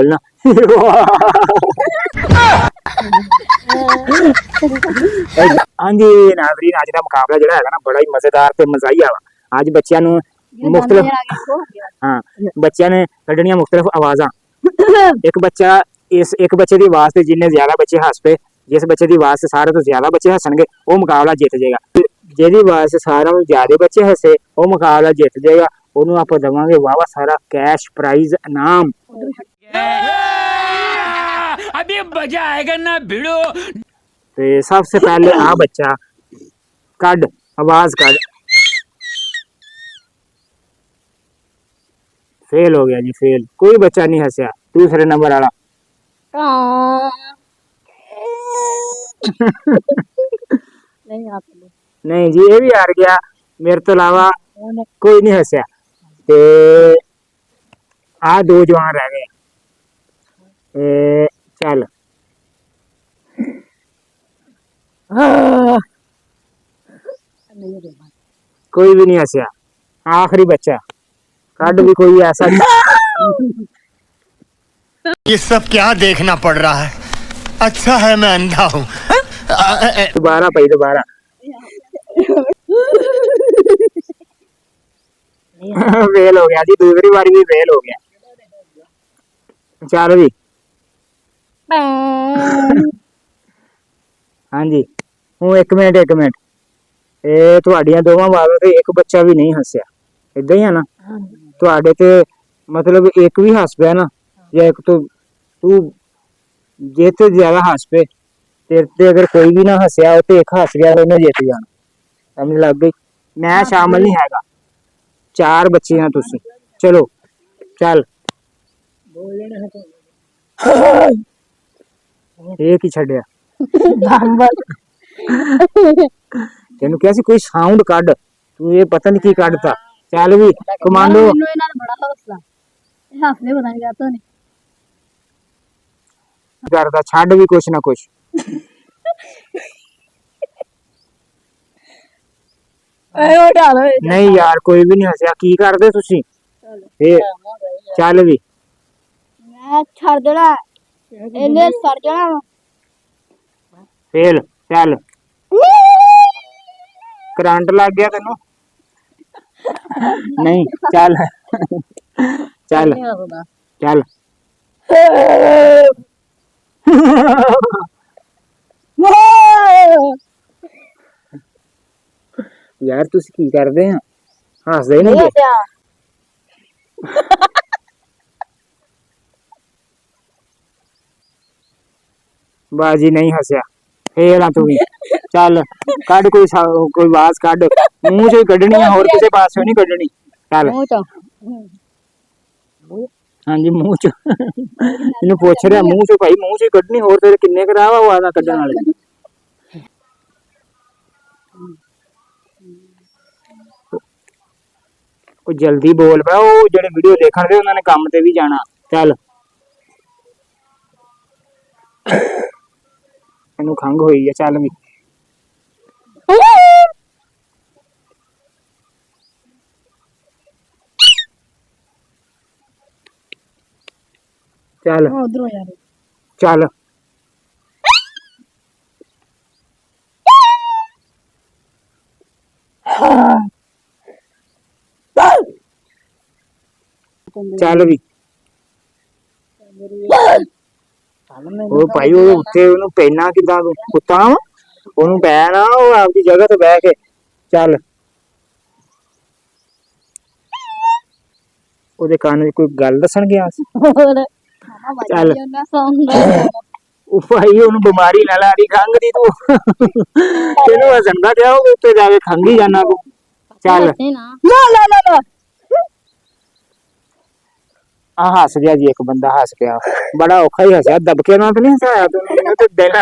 बोलना। हाँ जी नाज़रीन, अज का मुकाबला जो है ना बड़ा ही मजेदार ते मज़ाही वा। अज बच्चों नूं मुख्तलिफ हाँ बच्चों ने कढ़नियां मुख्तलिफ आवाज़ां। एक बच्चा एक बच्चे की आवाज़ से जिन्ने ज्यादा बच्चे हस पे, जिस बच्चे की आवाज़ से सारे तो ज्यादा बच्चे हसणगे वो मुकाबला जीत जाएगा। जिहदी आवाज़ से सारे ज्यादा बच्चे हसे वो मुकाबला जीत जाएगा। ਉਹਨੂੰ ਆਪਾਂ ਦਵਾਂਗੇ ਵਾਵਾ ਸਾਰਾ कैश प्राइज इनाम। अभी मजा आएगा ना भिड़ो। तो सबसे पहले आ बच्चा कड आवाज कड। फेल हो गया जी, फेल। कोई बच्चा नहीं हंसया। दूसरे नंबर वाला नहीं जी ये भी हार गया। मेरे तो अलावा कोई नहीं हंसया। ते आ दो जवान रह गए। चल कोई भी नहीं हंसया। आखिरी बच्चा कड भी कोई ऐसा। ये सब क्या देखना पड़ रहा है? अच्छा है मैं अंधा हूँ। दोबारा भाई दोबारा। फेल हो गया जी, दूसरी बारी भी फेल हो गया। चल भी हाँ जी हूँ एक मिनट ये तुहाडियां दोवां आवाज़ां ते एक बच्चा भी नहीं हंसया। इदां ही है ना? तुहाडे ते मतलब एक भी हस पिया ना, या एक तो तू जे ते ज्यादा हस पे, तेरे ते अगर कोई भी ना हसया तो एक हस गया तो उन्हें जीत जाना। समझ लग गई? मैं शामिल नहीं हैगा। 4 बच्चे हैं तुसी। चलो चल एक ही छड़िया। तेन क्या कोई साउंड कड, तू ये पता नहीं की कड़ता। चल भी कमांडो करता छड़ भी कुछ ना कुछ। नहीं यार कोई भी नहीं हसया। की करदे तुसी? चल भी फेल। चल करंट लग गया तेनू? नहीं चल चल चल यार तुसी की करदे हैं? हसदे नहीं बाजी नहीं हसया। फेल तू भी। चल कड कोई आवाज कड। मुंह चो कड्डनी है, होर किसी पासों नहीं कड्डनी। चल हाँ जी मुंह चो। इन्हू पुछ रहा मुंह चो भाई, मुंह चो कड्डनी। होर तेरे किन्ने करावा आवाज़ां कड्डण वाले। जल्दी बोल पा, वो जेडे वीडियो देखण दे उन्होंने काम ते भी जाना। चल इनू खंघ हुई है। चल भी चल चल चल भी ਉਹ ਭਾਈ ਉਹ ਉੱਤੇ ਉਹਨੂੰ ਪੈਣਾ ਕਿਦਾਂ ਕੁੱਤਾ ਵਾ ਉਹਨੂੰ ਪੈ ਨਾ ਉਹ ਆਪਦੀ ਜਗ੍ਹਾ ਤੇ ਬਹਿ ਕੇ। ਚੱਲ ਉਹਦੇ ਕੰਨ 'ਚ ਕੋਈ ਗੱਲ ਦੱਸਣ ਗਿਆ ਸੀ। ਚੱਲ ਉਹ ਭਾਈ ਉਹਨੂੰ ਬਿਮਾਰੀ ਨਾ ਲਾੜੀ ਖੰਘ ਦੀ ਤੂੰ ਇਹਨੂੰ ਹਸਣਦਾ ਪਿਆ ਉਹ ਉੱਤੇ ਜਾ ਕੇ ਖੰਘੀ ਜਾਣਾ ਤੂੰ। ਚੱਲ आ हस गया जी, एक बंदा हस गया। बड़ा औखा ही हसया, दबके ना तो नहीं हसाया तूने तो देना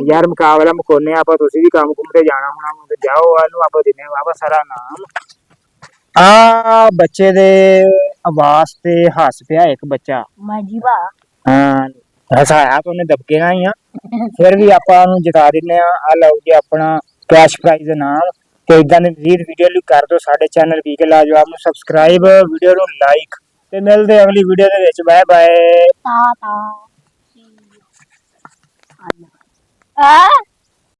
यार मुकाबला मुकोने आप तुसी भी काम कुम ते जाना होना ते जाओ आनु आप दिने बाबा सारा नाम। आ बच्चे दे आवाज ते हस पिया एक बच्चा माजीबा। हां हसाया तो उन्हें दबके ना ही फिर भी आपा नु जिता दिने आ। लो जी अपना कैश प्राइज नाम ਤੇ ਇਦਾਂ ਦੀ ਮਜ਼ੀਦ ਵੀਡੀਓ ਲਈ ਕਰ ਦਿਓ ਸਾਡੇ ਚੈਨਲ ਵੀਕੇ ਲਾਜਵਾਬ ਨੂੰ ਸਬਸਕ੍ਰਾਈਬ, ਵੀਡੀਓ ਨੂੰ ਲਾਈਕ ਤੇ ਮਿਲਦੇ ਅਗਲੀ ਵੀਡੀਓ ਦੇ ਵਿੱਚ। Bye bye. ਤਾ